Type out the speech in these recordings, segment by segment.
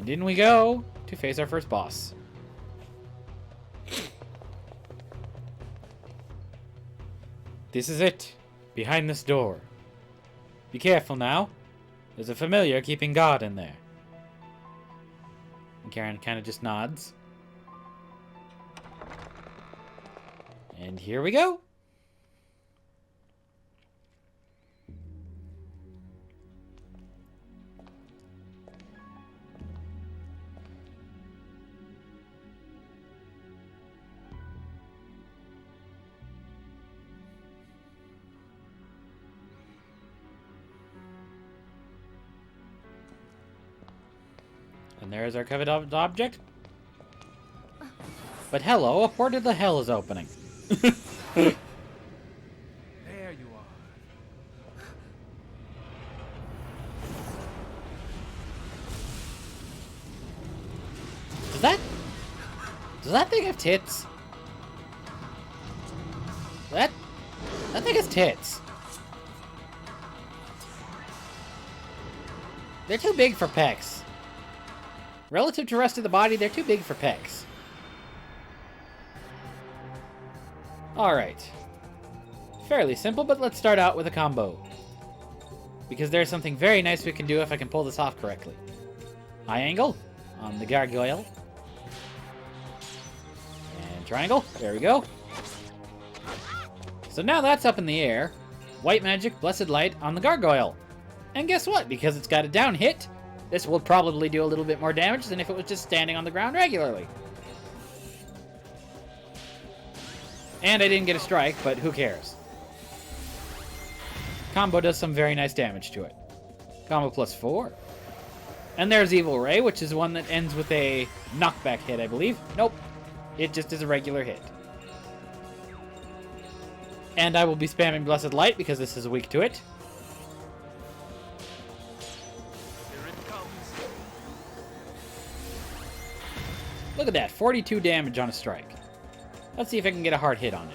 And in we go to face our first boss. This is it. Behind this door. Be careful now. There's a familiar keeping guard in there. And Karen kind of just nods. And here we go. And there's our coveted object. But hello, a portal to hell is opening. There you are. Does that thing have tits? That thing has tits. They're too big for pecs. Relative to the rest of the body, they're too big for pecs. Alright. Fairly simple, but let's start out with a combo. Because there's something very nice we can do if I can pull this off correctly. High angle on the gargoyle. And triangle. There we go. So now that's up in the air. White magic, blessed light on the gargoyle. And guess what? Because it's got a down hit, this will probably do a little bit more damage than if it was just standing on the ground regularly. And I didn't get a strike, but who cares? Combo does some very nice damage to it. Combo plus 4. And there's Evil Ray, which is one that ends with a knockback hit, I believe. Nope. It just is a regular hit. And I will be spamming Blessed Light because this is weak to it. Here it comes. Look at that, 42 damage on a strike. Let's see if I can get a hard hit on it.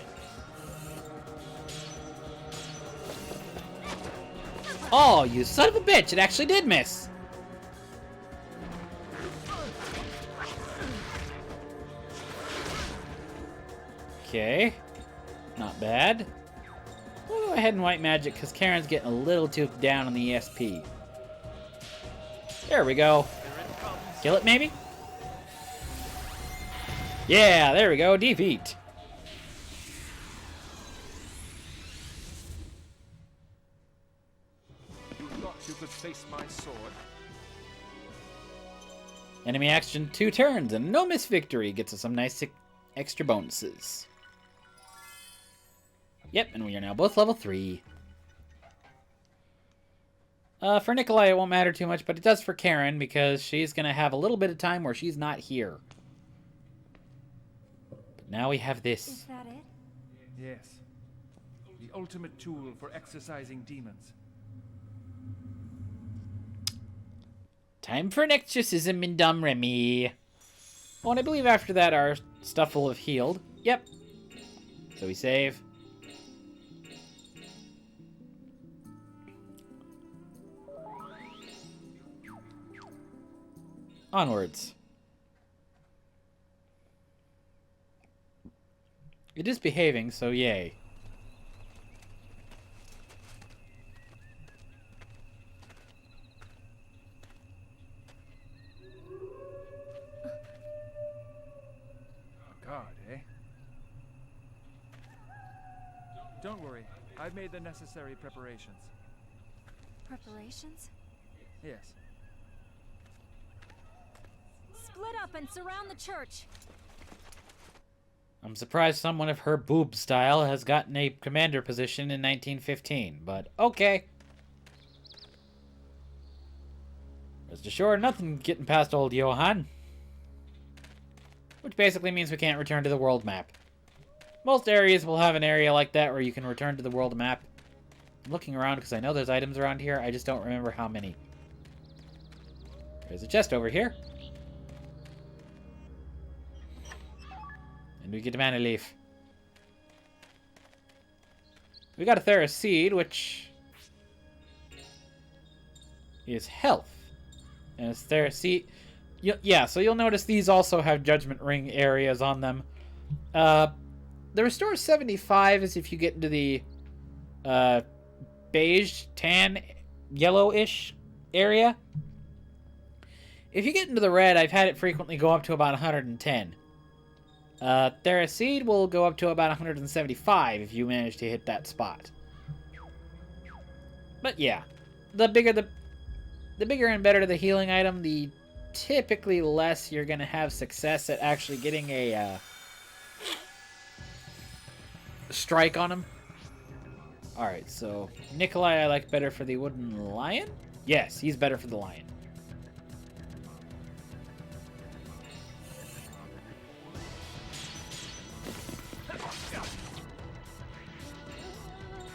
Oh, you son of a bitch! It actually did miss! Okay. Not bad. We'll go ahead and white magic because Karen's getting a little too down on the ESP. There we go. Kill it, maybe? Yeah, there we go. Defeat. You thought you could face my sword? Enemy action 2 turns and no miss victory gets us some nice extra bonuses. Yep, and we are now both level 3. For Nikolai, it won't matter too much, but it does for Karen because she's going to have a little bit of time where she's not here. But now we have this. Is that it? Yes. The ultimate tool for exorcising demons. Time for an exorcism in Domremy. Oh, and I believe after that our stuff will have healed. Yep. So we save. Onwards. It is behaving, so yay. Oh, God, eh? Don't worry. I've made the necessary preparations. Preparations? Yes. Split up and surround the church. I'm surprised someone of her boob style has gotten a commander position in 1915, but okay. Rest assured, nothing getting past old Johann. Which basically means we can't return to the world map. Most areas will have an area like that where you can return to the world map. I'm looking around because I know there's items around here, I just don't remember how many. There's a chest over here. And we get a mana leaf. We got a Theros seed, which is health. And it's Theros seed. Yeah, so you'll notice these also have Judgment Ring areas on them. The Restore 75 is if you get into the beige, tan, yellowish area. If you get into the red, I've had it frequently go up to about 110. Theraseed will go up to about 175 if you manage to hit that spot. But yeah, the bigger and better the healing item, the typically less you're gonna have success at actually getting a strike on him. Alright, so Nikolai I like better for the wooden lion? Yes, he's better for the lion.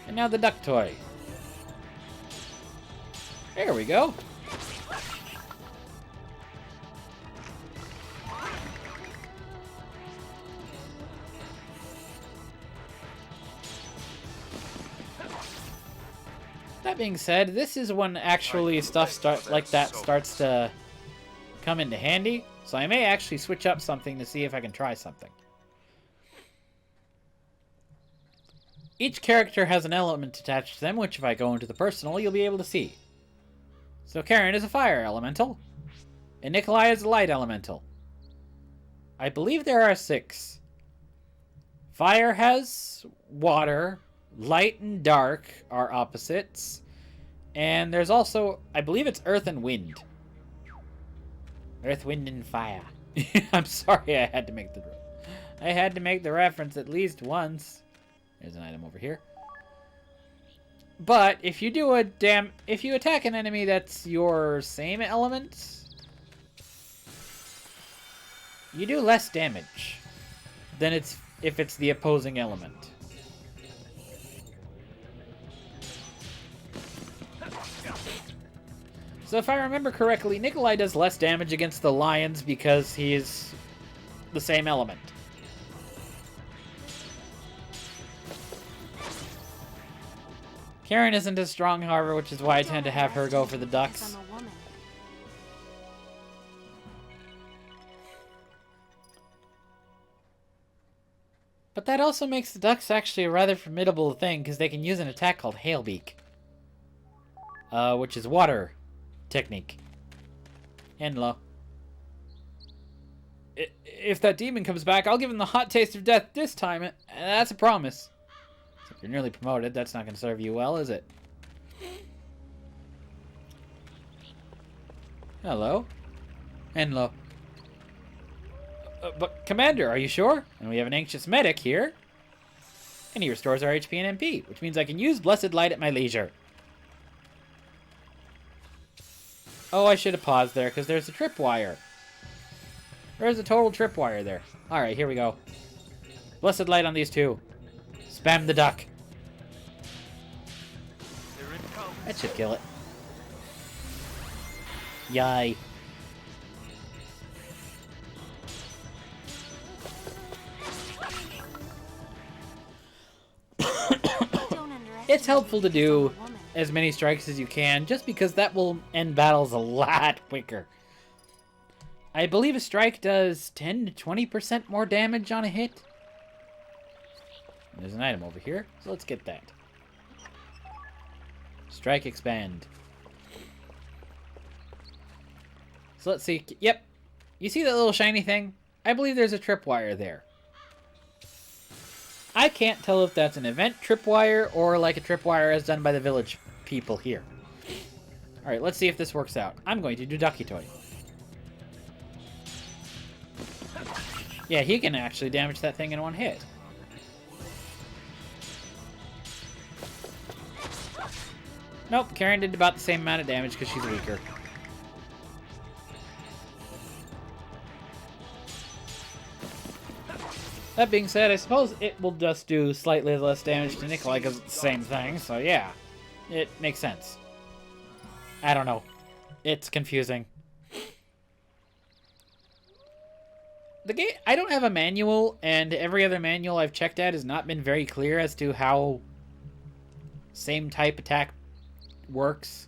And now the duck toy. There we go. That being said, this is when actually stuff like that starts to come into handy. So I may actually switch up something to see if I can try something. Each character has an element attached to them, which if I go into the personal, you'll be able to see. So Karen is a fire elemental, and Nikolai is a light elemental. I believe there are 6. Fire has water, light and dark are opposites, and there's also, I believe it's earth and wind. Earth, wind, and fire. I'm sorry I had to make the reference at least once. There's an item over here. But if you do if you attack an enemy that's your same element, you do less damage than if it's the opposing element. So if I remember correctly, Nikolai does less damage against the lions because he's the same element. Karen isn't as strong, however, which is why I tend to have her go for the ducks. But that also makes the ducks actually a rather formidable thing, because they can use an attack called Hailbeak. Which is water technique. And low. If that demon comes back, I'll give him the hot taste of death this time, and that's a promise. If you're nearly promoted, that's not going to serve you well, is it? Hello. Hello. But, Commander, are you sure? And we have an anxious medic here. And he restores our HP and MP, which means I can use Blessed Light at my leisure. Oh, I should have paused there, because there's a tripwire. There's a total tripwire there. Alright, here we go. Blessed Light on these two. Spam the duck. That should kill it. Yay. It's helpful to do as many strikes as you can, just because that will end battles a lot quicker. I believe a strike does 10 to 20% more damage on a hit. There's an item over here, so let's get that. Strike expand. So let's see. Yep. You see that little shiny thing? I believe there's a tripwire there. I can't tell if that's an event tripwire or like a tripwire as done by the village people here. Alright, let's see if this works out. I'm going to do Ducky Toy. Yeah, he can actually damage that thing in one hit. Nope, Karen did about the same amount of damage because she's weaker. That being said, I suppose it will just do slightly less damage to Nikolai because it's the same thing, so yeah. It makes sense. I don't know. It's confusing. The game, I don't have a manual, and every other manual I've checked at has not been very clear as to how same type attack works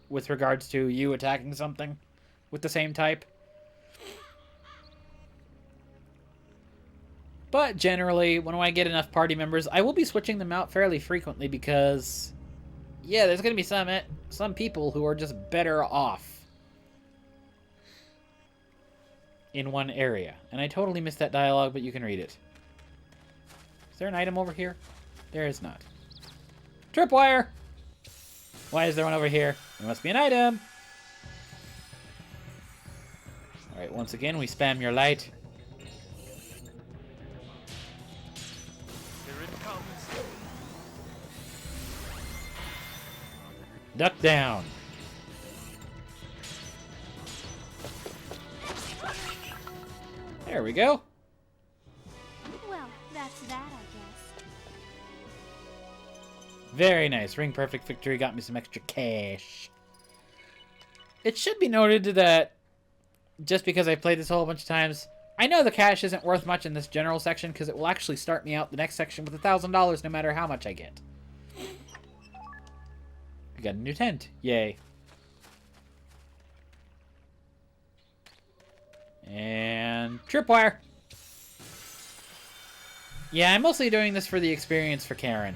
with regards to you attacking something with the same type. But generally, when I get enough party members, I will be switching them out fairly frequently because, yeah, there's going to be some people who are just better off in one area. And I totally missed that dialogue, but you can read it. Is there an item over here? There is not. Tripwire! Why is there one over here? There must be an item. Alright, once again, we spam your light. Here it comes. Duck down. There we go. Well, that's that, I guess. Very nice. Ring perfect victory got me some extra cash. It should be noted that just because I played this a whole bunch of times, I know the cash isn't worth much in this general section because it will actually start me out the next section with $1,000 no matter how much I get. We got a new tent. Yay. And tripwire. Yeah, I'm mostly doing this for the experience for Karen.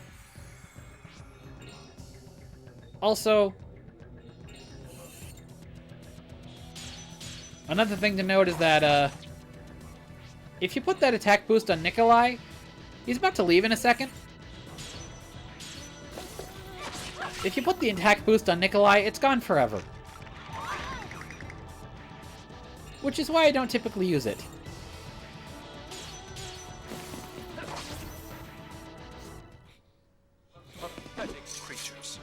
Also, another thing to note is that if you put that attack boost on Nikolai, he's about to leave in a second. If you put the attack boost on Nikolai, it's gone forever. Which is why I don't typically use it. Pathetic creatures.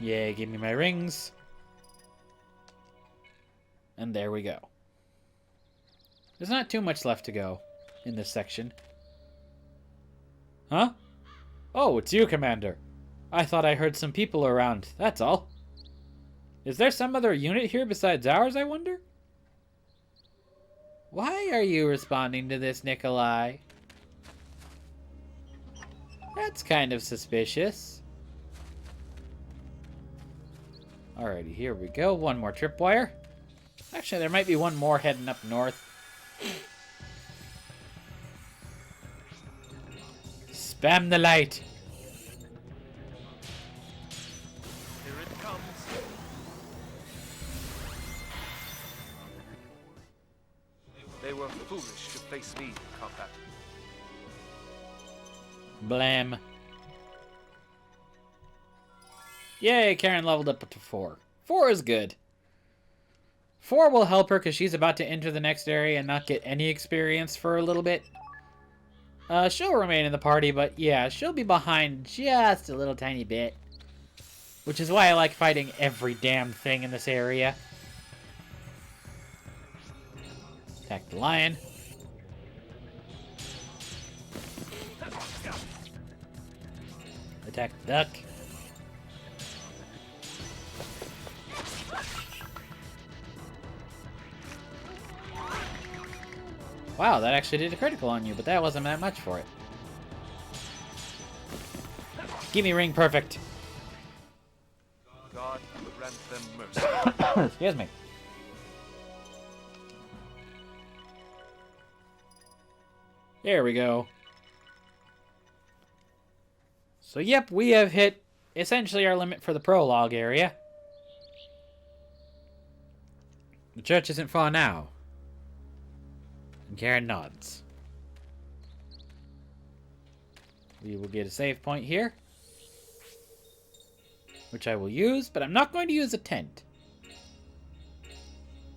Yay, give me my rings. And there we go. There's not too much left to go in this section. Huh? Oh, it's you, Commander. I thought I heard some people around, that's all. Is there some other unit here besides ours, I wonder? Why are you responding to this, Nikolai? That's kind of suspicious. Alrighty, here we go. One more tripwire. Actually, there might be one more heading up north. Spam the light. Here it comes. They were foolish to place me in combat. Blam. Yay, Karen leveled up to 4. 4 is good. 4 will help her because she's about to enter the next area and not get any experience for a little bit. She'll remain in the party, but yeah, she'll be behind just a little tiny bit. Which is why I like fighting every damn thing in this area. Attack the lion. Attack the duck. Wow, that actually did a critical on you, but that wasn't that much for it. Give me ring perfect. God grant them mercy. Excuse me. There we go. So yep, we have hit essentially our limit for the prologue area. The church isn't far now. And Karen nods. We will get a save point here, which I will use, but I'm not going to use a tent.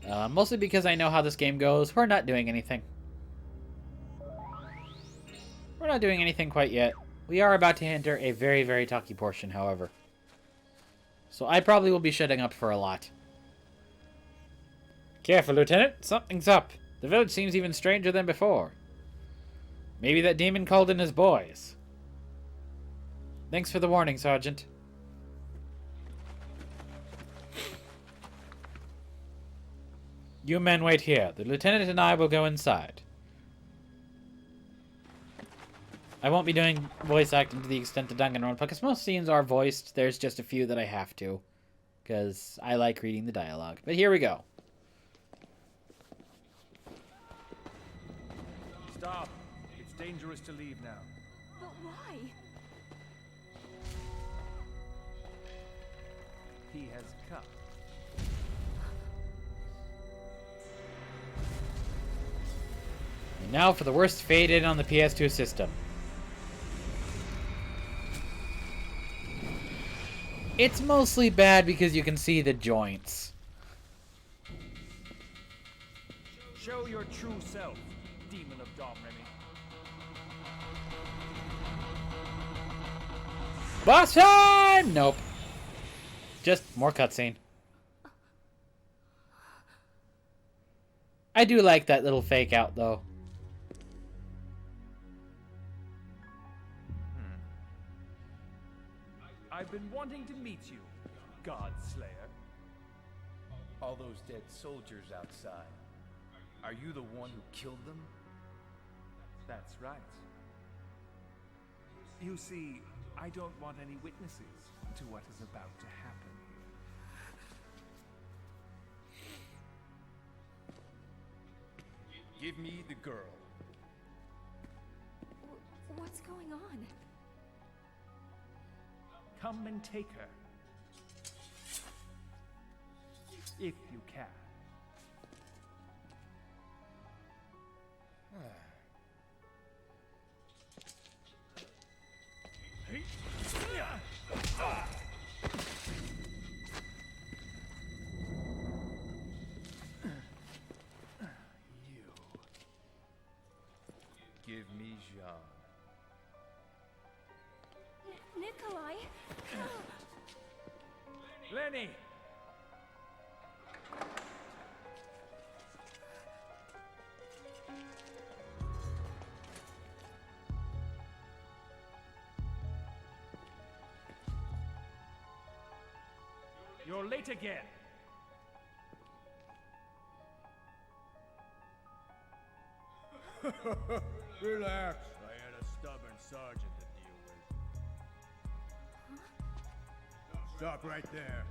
Mostly because I know how this game goes. We're not doing anything. We're not doing anything quite yet. We are about to enter a very, very talky portion, however. So I probably will be shutting up for a lot. Careful, Lieutenant. Something's up. The village seems even stranger than before. Maybe that demon called in his boys. Thanks for the warning, Sergeant. You men wait here. The lieutenant and I will go inside. I won't be doing voice acting to the extent that Duncan won't, because most scenes are voiced. There's just a few that I have to. because I like reading the dialogue. But here we go. Stop. It's dangerous to leave now. But why? He has come. And now for the worst fade-in on the PS2 system. It's mostly bad because you can see the joints. Show your true self, demon of Domremy. Boss time! Nope. Just more cutscene. I do like that little fake out though. I've been wanting to meet you, God Slayer. All those dead soldiers outside. Are you the one who killed them? That's right. You see, I don't want any witnesses to what is about to happen. Give me the girl. What's going on? Come and take her. If you can. You. Give me Jean. Nikolai? Lenny! You're late again. Relax. I had a stubborn sergeant to deal with. Stop right there.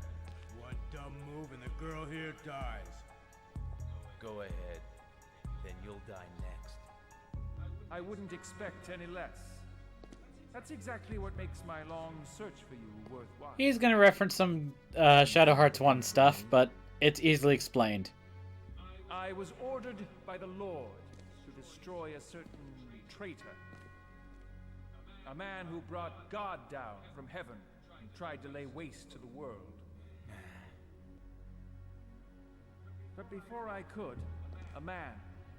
One dumb move and the girl here dies. Go ahead. Then you'll die next. I wouldn't expect any less. That's exactly what makes my long search for you worthwhile. He's gonna reference some Shadow Hearts 1 stuff, but it's easily explained. I was ordered by the Lord to destroy a certain traitor. A man who brought God down from heaven and tried to lay waste to the world. But before I could, a man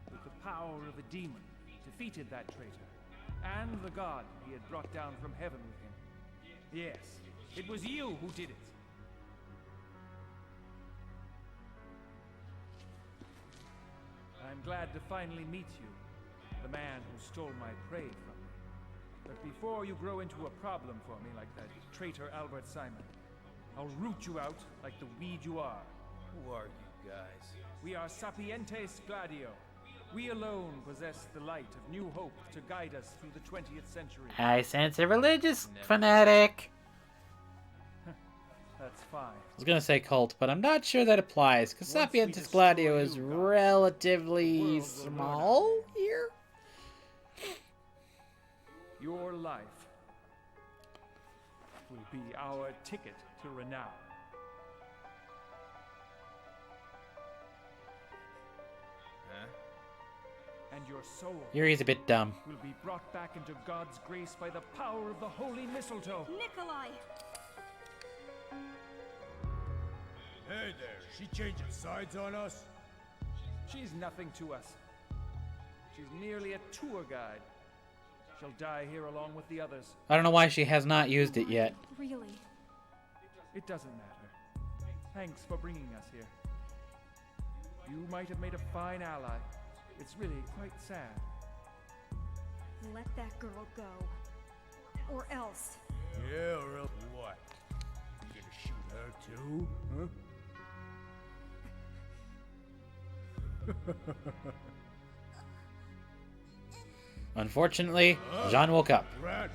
with the power of a demon defeated that traitor and the God he had brought down from heaven with him. Yes, it was you who did it. I'm glad to finally meet you, the man who stole my prey from me. But before you grow into a problem for me like that traitor Albert Simon, I'll root you out like the weed you are. Who are you guys? We are Sapientes Gladio. We alone possess the light of new hope to guide us through the 20th century. I sense a religious fanatic. That's fine. I was gonna say cult, but I'm not sure that applies, because Once we Sapientis destroy Gladio is you, God, relatively the world will small learn. here. Your life will be our ticket to renown. Huh? And your soul Yuri's a bit dumb. will be brought back into God's grace by the power of the holy mistletoe. Nikolai! Hey there, she changing sides on us? She's nothing to us. She's merely a tour guide. She'll die here along with the others. I don't know why she has not used it yet. Really? It doesn't matter. Thanks for bringing us here. You might have made a fine ally. It's really quite sad. Let that girl go. Or else. Yeah, or else what? You gonna shoot her too? Huh? Unfortunately, Jean woke up. Rat!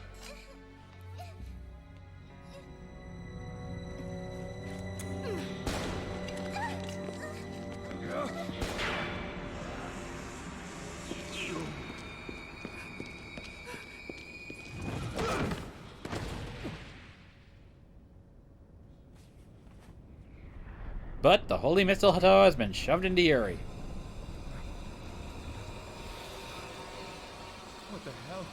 But the holy mistletoe has been shoved into Yuri. What the hell?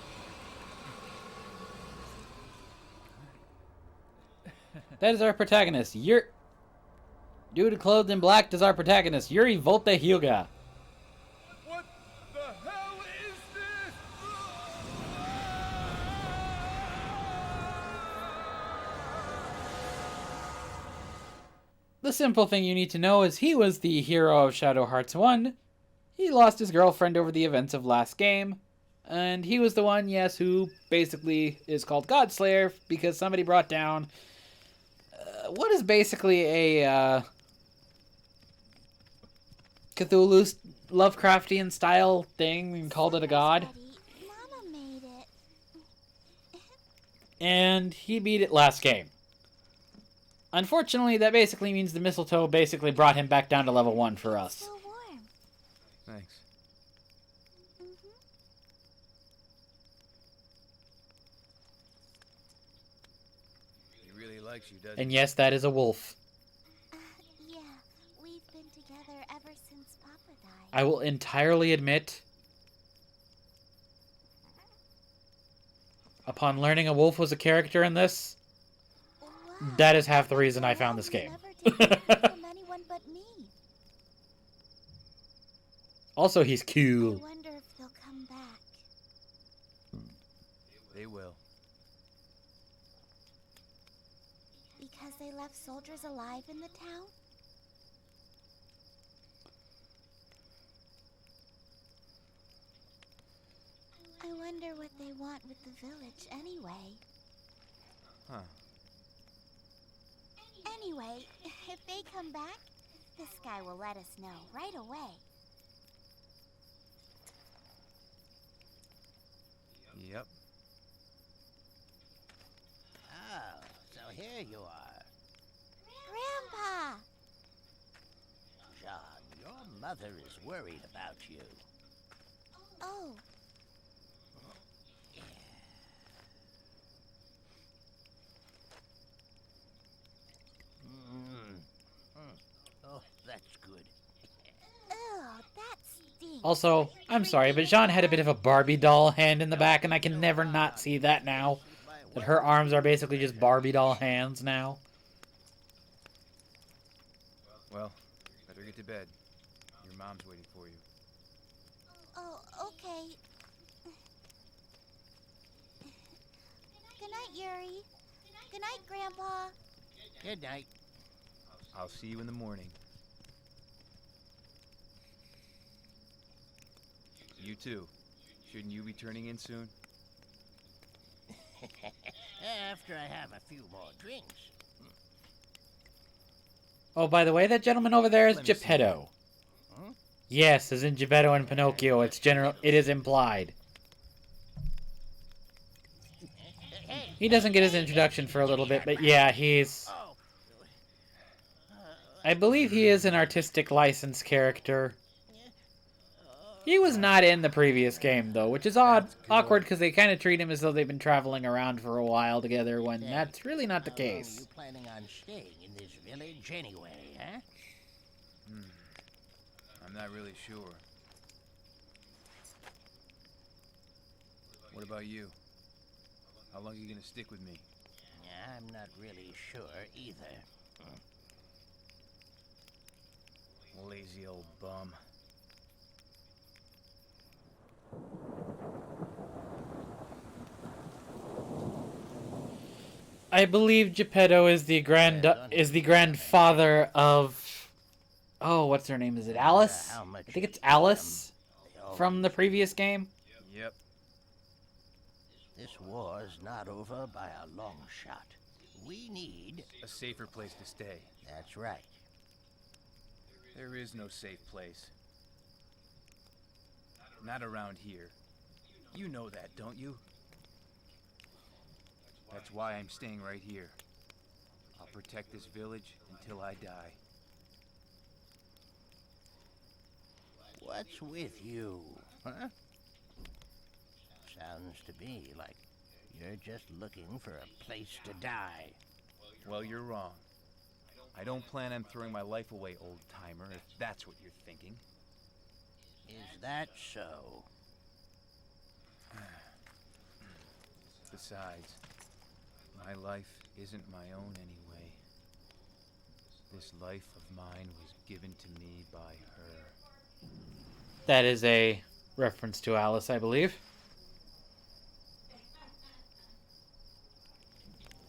That is our protagonist. Dude clothed in black is our protagonist, Yuri Volta Hyuga. What the hell is this? The simple thing you need to know is he was the hero of Shadow Hearts 1. He lost his girlfriend over the events of last game. And he was the one, yes, who basically is called Godslayer because somebody brought down what is basically a Cthulhu Lovecraftian style thing and called it a god. Mama made it. And he beat it last game. Unfortunately, that basically means the mistletoe basically brought him back down to level 1 for us. So warm. Thanks. He really likes you, doesn't And yes, that is a wolf. Yeah, we've been together ever since Papa died. I will entirely admit, upon learning a wolf was a character in this, Wow. that is half the reason I found this game. Never did that from anyone but me. Also, he's I cool. wonder if they'll come back. They will. Because they left soldiers alive in the town? I wonder what they want with the village anyway. Huh. Anyway, if they come back, this guy will let us know right away. Yep. Oh, so here you are. Grandpa! John, your mother is worried about you. Oh, Oh, that's good. ew, that stinks. Also, I'm sorry, but Jean had a bit of a Barbie doll hand in the back, and I can never not see that now. That her arms are basically just Barbie doll hands now. Well, better get to bed. Your mom's waiting for you. Oh, okay. Good night, Yuri. Good night, Grandpa. Good night. I'll see you in the morning. You too. Shouldn't you be turning in soon? After I have a few more drinks. Oh, by the way, that gentleman over there is Let me see. Geppetto. Huh? Yes, as in Geppetto and Pinocchio, it is implied. Hey, He doesn't get his introduction for a little bit, but yeah, he's... oh, I believe he is an artistic license character. He was not in the previous game, though, which is awkward, because they kind of treat him as though they've been traveling around for a while together, when that's really not the how long are case. you planning on staying in this village anyway, huh? I'm not really sure. What about you? How long are you gonna stick with me? I'm not really sure either. Lazy old bum. I believe Geppetto is the grandfather of... Oh, what's her name? Is it Alice? How much I think it's you love Alice them, they from the always previous game. Yep. This war's not over by a long shot. We need... A safer place to stay. That's right. There is no safe place. Not around here. You know that, don't you? That's why I'm staying right here. I'll protect this village until I die. What's with you, huh? Sounds to me like you're just looking for a place to die. Well, you're wrong. I don't plan on throwing my life away, old-timer, if that's what you're thinking. Is that so? Besides, my life isn't my own anyway. This life of mine was given to me by her. That is a reference to Alice, I believe.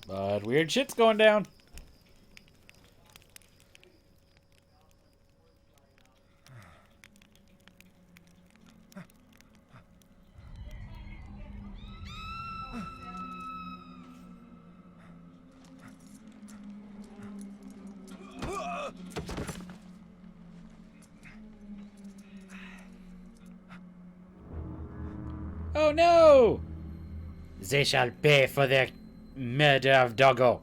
But weird shit's going down. Oh no! They shall pay for their murder of Doggo.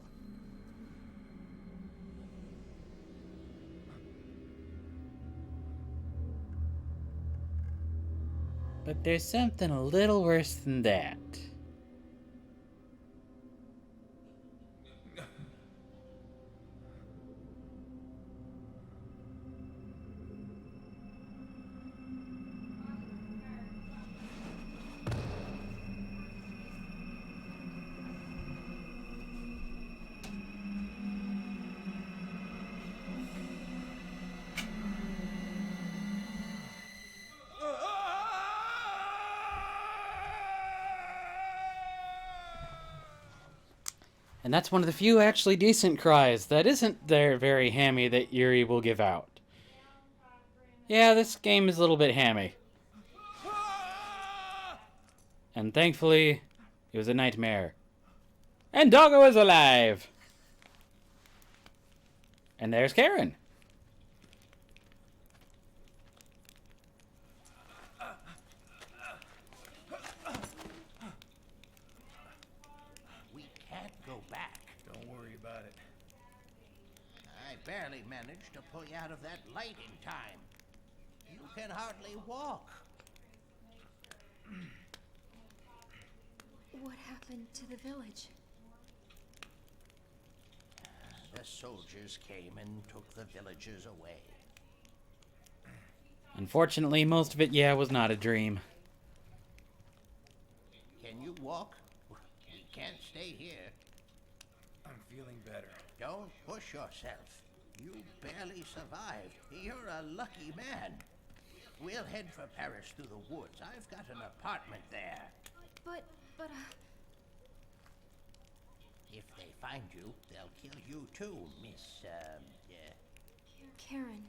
But there's something a little worse than that. And that's one of the few actually decent cries that isn't there very hammy that Yuri will give out. Yeah, this game is a little bit hammy. And thankfully, it was a nightmare. And Doggo is alive! And there's Karen. We can't go back. Don't worry about it. I barely managed to pull you out of that light in time. You can hardly walk. What happened to the village? The soldiers came and took the villagers away. Unfortunately, most of it, was not a dream. Can you walk? We can't stay here. I'm feeling better. Don't push yourself. You barely survived. You're a lucky man. We'll head for Paris through the woods. I've got an apartment there. But, If they find you, they'll kill you too, Miss, Karen.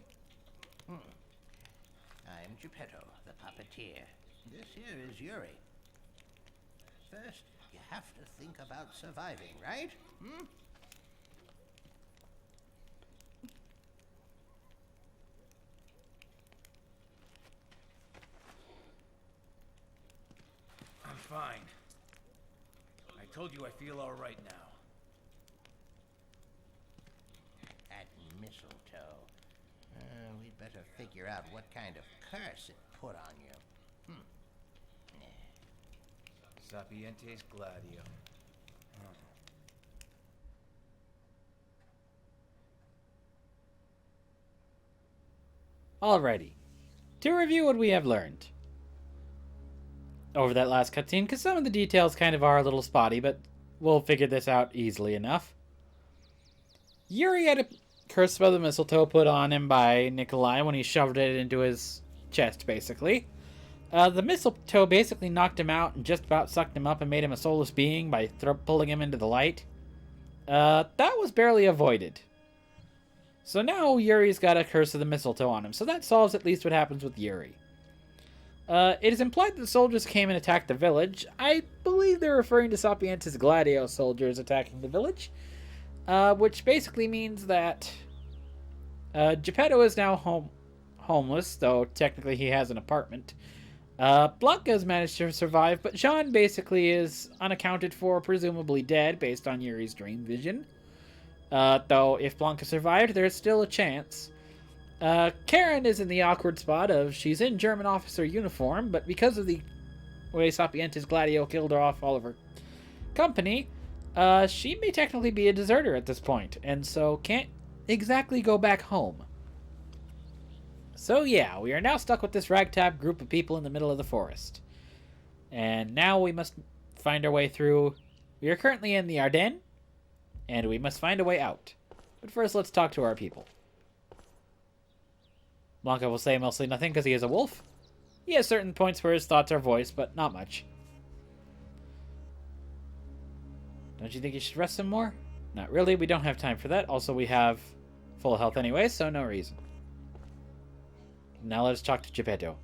I'm Geppetto, the puppeteer. This here is Yuri. First, you have to think about surviving, right? I'm fine. I told you I feel all right now. At mistletoe. We'd better figure out what kind of curse it put on you. Sapientes Gladio. Alrighty. To review what we have learned over that last cutscene, because some of the details kind of are a little spotty, but we'll figure this out easily enough. Yuri had a curse by the mistletoe put on him by Nikolai when he shoved it into his chest, basically. The mistletoe basically knocked him out and just about sucked him up and made him a soulless being by pulling him into the light. That was barely avoided. So now Yuri's got a curse of the mistletoe on him, so that solves at least what happens with Yuri. It is implied that the soldiers came and attacked the village. I believe they're referring to Sapientes Gladio soldiers attacking the village. Which basically means that Geppetto is now homeless, though technically he has an apartment. Blanca has managed to survive, but Jean basically is unaccounted for, presumably dead, based on Yuri's dream vision. Though if Blanca survived, there's still a chance. Karen is in the awkward spot of she's in German officer uniform, but because of the way Sapientes Gladio killed her off all of her company, she may technically be a deserter at this point, and so can't exactly go back home. So yeah, we are now stuck with this ragtag group of people in the middle of the forest. And now we must find our way through. We are currently in the Ardennes, and we must find a way out. But first, let's talk to our people. Blanca will say mostly nothing because he is a wolf. He has certain points where his thoughts are voiced, but not much. Don't you think you should rest some more? Not really, we don't have time for that. Also, we have full health anyway, so no reason. Now let's talk to Geppetto.